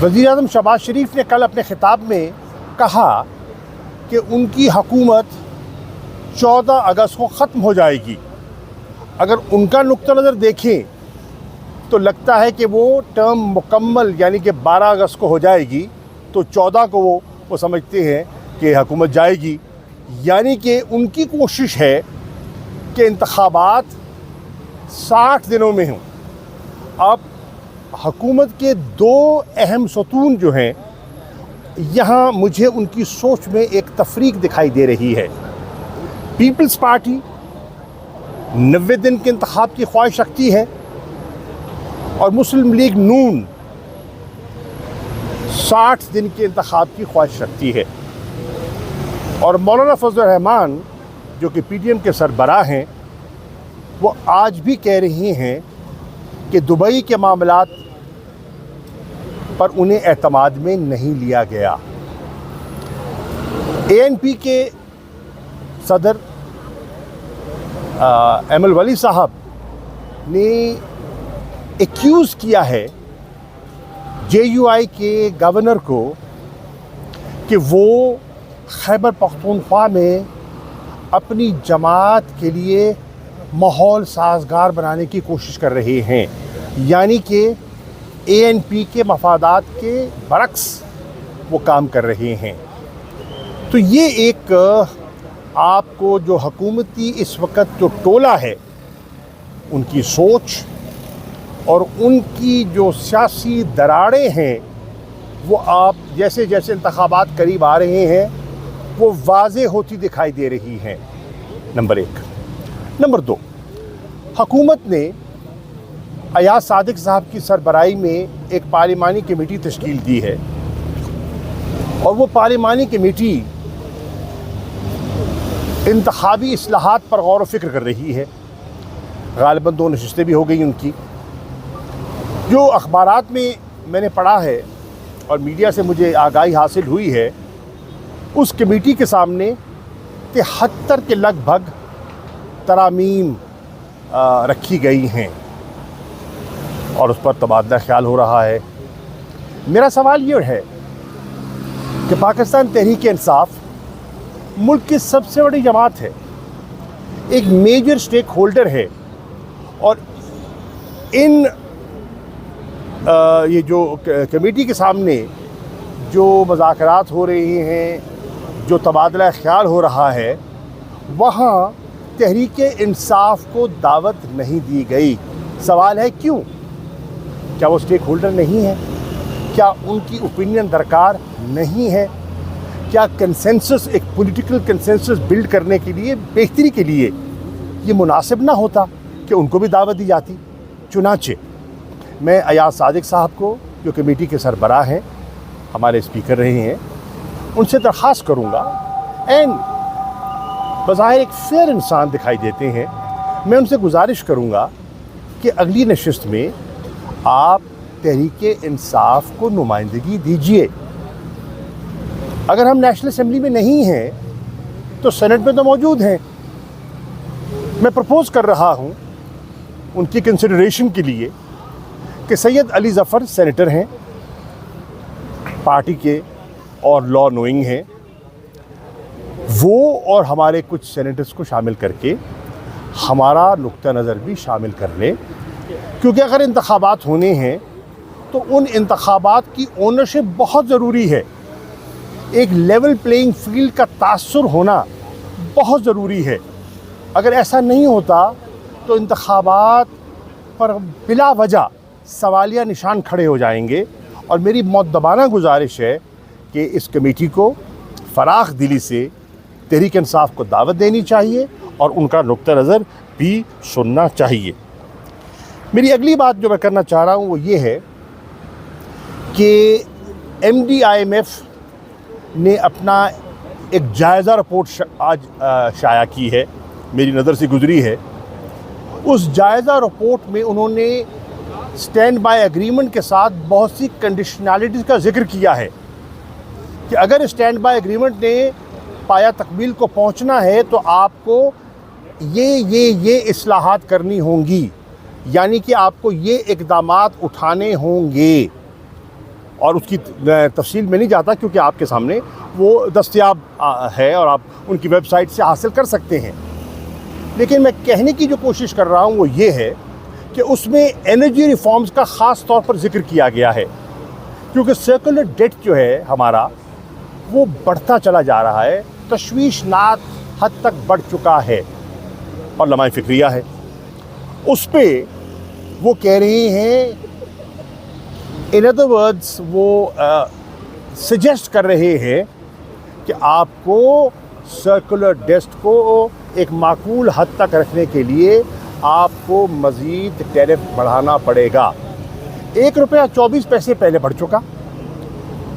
वज़ीर आज़म शहबाज शरीफ ने कल अपने ख़िताब में कहा कि उनकी हुकूमत 14 अगस्त को ख़त्म हो जाएगी। अगर उनका नुक्ता नज़र देखें तो लगता है कि वो टर्म मुकम्मल यानी कि 12 अगस्त को हो जाएगी, तो 14 को वो समझते हैं कि हुकूमत जाएगी। यानी कि उनकी कोशिश है कि इंतखाबात 60 दिनों में हों। अब हुकूमत के दो अहम सतून जो हैं, यहाँ मुझे उनकी सोच में एक तफरीक दिखाई दे रही है। पीपल्स पार्टी 90 दिन के इंतखाब की ख्वाहिश रखती है और मुस्लिम लीग नून 60 दिन के इंतखाब की ख्वाहिश रखती है। और मौलाना फजल रहमान जो कि पीटीएम के सरबराह हैं, वो आज भी कह रही हैं कि दुबई के मामलात पर उन्हें एतमाद में नहीं लिया गया। एएनपी के सदर एमएल वली साहब ने एक्यूज़ किया है जेयूआई के गवर्नर को कि वो खैबर पख्तूनख्वा में अपनी जमात के लिए माहौल साजगार बनाने की कोशिश कर रहे हैं, यानी कि एएनपी के मफादात के बरक्स वो काम कर रहे हैं। तो ये एक आपको जो हुकूमती इस वक्त जो टोला है, उनकी सोच और उनकी जो सियासी दरारें हैं, वो आप जैसे जैसे इंतखाबात करीब आ रहे हैं वो वाज़ेह होती दिखाई दे रही हैं। नंबर 1। नंबर 2, हुकूमत ने अयाज सादिक साहब की सरबराही में एक पार्लिमानी कमेटी तश्कील दी है और वो पार्लिमानी कमेटी इंतखाबी इस्लाहात पर गौर व फिक्र कर रही है। ग़ालिबन 2 नशिस्तें भी हो गई उनकी। जो अखबारात में मैंने पढ़ा है और मीडिया से मुझे आगाही हासिल हुई है, उस कमेटी के सामने 73 के लगभग तरामीम रखी गई हैं और उस पर तबादला ख्याल हो रहा है। मेरा सवाल ये है कि पाकिस्तान तहरीक इंसाफ मुल्क की सबसे बड़ी जमात है, एक मेजर स्टेक होल्डर है, और इन ये जो कमेटी के सामने जो मुज़ाकरात हो रहे हैं, जो तबादला ख्याल हो रहा है, वहाँ तहरीक इंसाफ को दावत नहीं दी गई। सवाल है क्यों? क्या वो स्टेक होल्डर नहीं है? क्या उनकी ओपिनियन दरकार नहीं है? क्या कंसेंसस, एक पॉलिटिकल कंसेंसस बिल्ड करने के लिए, बेहतरी के लिए ये मुनासिब ना होता कि उनको भी दावत दी जाती? चुनाचे मैं अयाज सादिक साहब को, जो कमेटी के सरबराह हैं, हमारे स्पीकर रहे हैं, उनसे दरख्वास्त करूँगा, एंड बज़ाहिर एक फेयर इंसान दिखाई देते हैं, मैं उनसे गुजारिश करूँगा कि अगली नशिस्त में आप तहरीक इंसाफ को नुमाइंदगी दीजिए। अगर हम नेशनल असम्बली में नहीं हैं तो सेनेट में तो मौजूद हैं। मैं प्रपोज़ कर रहा हूँ उनकी कंसिडरेशन के लिए कि सैयद अली ज़फ़र सेनेटर हैं, पार्टी के और लॉ नोइंग हैं, वो और हमारे कुछ सेनेटर्स को शामिल करके हमारा नुक्ता नज़र भी शामिल कर लें, क्योंकि अगर इंतखाबात होने हैं तो उन इंतखाबात की ओनरशिप बहुत ज़रूरी है। एक लेवल प्लेइंग फील्ड का तासुर होना बहुत ज़रूरी है। अगर ऐसा नहीं होता तो इंतखाबात पर बिला वजह सवालिया निशान खड़े हो जाएंगे। और मेरी मुद्दबाना गुजारिश है कि इस कमेटी को फराख दिली से तहरीक इंसाफ को दावत देनी चाहिए और उनका नुक्ता नज़र भी सुनना चाहिए। मेरी अगली बात जो मैं करना चाह रहा हूँ वो ये है कि MDIMF ने अपना एक जायज़ा रिपोर्ट आज शाया की है, मेरी नज़र से गुज़री है। उस जायज़ा रिपोर्ट में उन्होंने स्टैंड बाय एग्रीमेंट के साथ बहुत सी कंडीशनैलिटीज़ का जिक्र किया है कि अगर स्टैंड बाय एग्रीमेंट ने पाया तकमील को पहुंचना है तो आपको ये इस्लाहात करनी होंगी, यानी कि आपको ये इक़दामात उठाने होंगे। اور اس کی تفصیل میں نہیں جاتا کیونکہ آپ کے سامنے وہ دستیاب ہے اور آپ ان کی ویب سائٹ سے حاصل کر سکتے ہیں. لیکن میں کہنے کی جو کوشش کر رہا ہوں وہ یہ ہے کہ اس میں انرجی ریفارمز کا خاص طور پر ذکر کیا گیا ہے، کیونکہ سرکولر ڈیٹ جو ہے ہمارا وہ بڑھتا چلا جا رہا ہے، تشویشناک حد تک بڑھ چکا ہے اور لمحہ فکریہ ہے. اس پہ وہ کہہ رہے ہیں، ان ادر ورڈز وہ سجیسٹ کر رہے ہیں کہ آپ کو سرکولر ڈیٹ کو ایک معقول حد تک رکھنے کے لیے آپ کو مزید ٹیرف بڑھانا پڑے گا. 1 روپیہ 24 پیسے پہلے بڑھ چکا،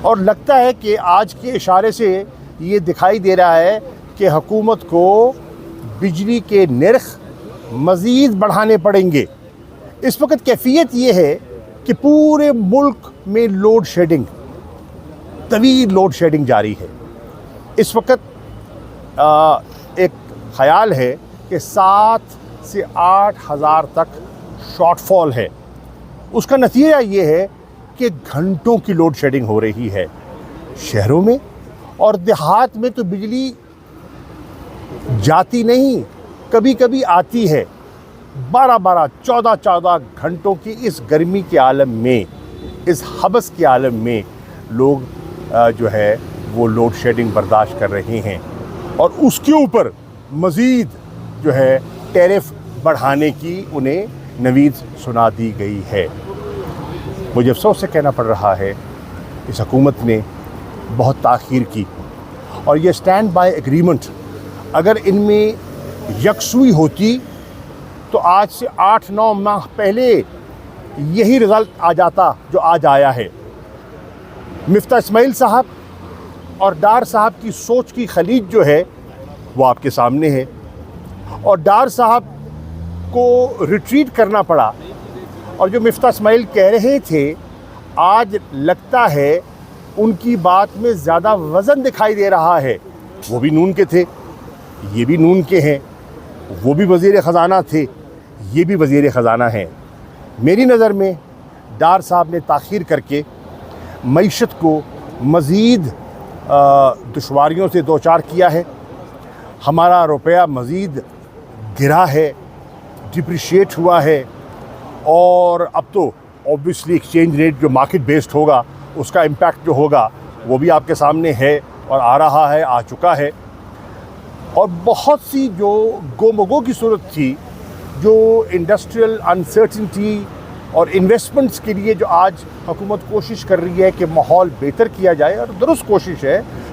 اور لگتا ہے کہ آج کے اشارے سے یہ دکھائی دے رہا ہے کہ حکومت کو بجلی کے نرخ مزید بڑھانے پڑیں گے. اس وقت کیفیت یہ ہے کہ پورے ملک میں لوڈ شیڈنگ، طویل لوڈ شیڈنگ جاری ہے. اس وقت ایک خیال ہے کہ 7 سے 8 ہزار تک شارٹ فال ہے. اس کا نتیجہ یہ ہے کہ گھنٹوں کی لوڈ شیڈنگ ہو رہی ہے شہروں میں، اور دیہات میں تو بجلی جاتی نہیں، کبھی کبھی آتی ہے. 12 14 گھنٹوں کی اس گرمی کے عالم میں، اس حبس کے عالم میں لوگ جو ہے وہ لوڈ شیڈنگ برداشت کر رہے ہیں، اور اس کے اوپر مزید جو ہے ٹیرف بڑھانے کی انہیں نوید سنا دی گئی ہے. مجھے افسوس سے کہنا پڑ رہا ہے اس حکومت نے بہت تاخیر کی، اور یہ اسٹینڈ بائی ایگریمنٹ اگر ان میں یکسوئی ہوتی تو آج سے 8-9 ماہ پہلے یہی رزلٹ آ جاتا جو آج آیا ہے. مفتاح اسماعیل صاحب اور ڈار صاحب کی سوچ کی خلیج جو ہے وہ آپ کے سامنے ہے، اور ڈار صاحب کو ریٹریٹ کرنا پڑا، اور جو مفتاح اسماعیل کہہ رہے تھے آج لگتا ہے ان کی بات میں زیادہ وزن دکھائی دے رہا ہے. وہ بھی نون کے تھے، یہ بھی نون کے ہیں، وہ بھی وزیر خزانہ تھے، یہ بھی وزیر خزانہ ہیں. میری نظر میں ڈار صاحب نے تاخیر کر کے معیشت کو مزید دشواریوں سے دوچار کیا ہے. ہمارا روپیہ مزید گرا ہے، ڈپریشیٹ ہوا ہے، اور اب تو اوبویسلی ایکسچینج ریٹ جو مارکیٹ بیسڈ ہوگا اس کا امپیکٹ جو ہوگا وہ بھی آپ کے سامنے ہے اور آ رہا ہے، آ چکا ہے. اور بہت سی جو گو مگو کی صورت تھی، جو انڈسٹریل انسرٹنٹی اور انویسٹمنٹس کے لیے جو آج حکومت کوشش کر رہی ہے کہ ماحول بہتر کیا جائے، اور درست کوشش ہے،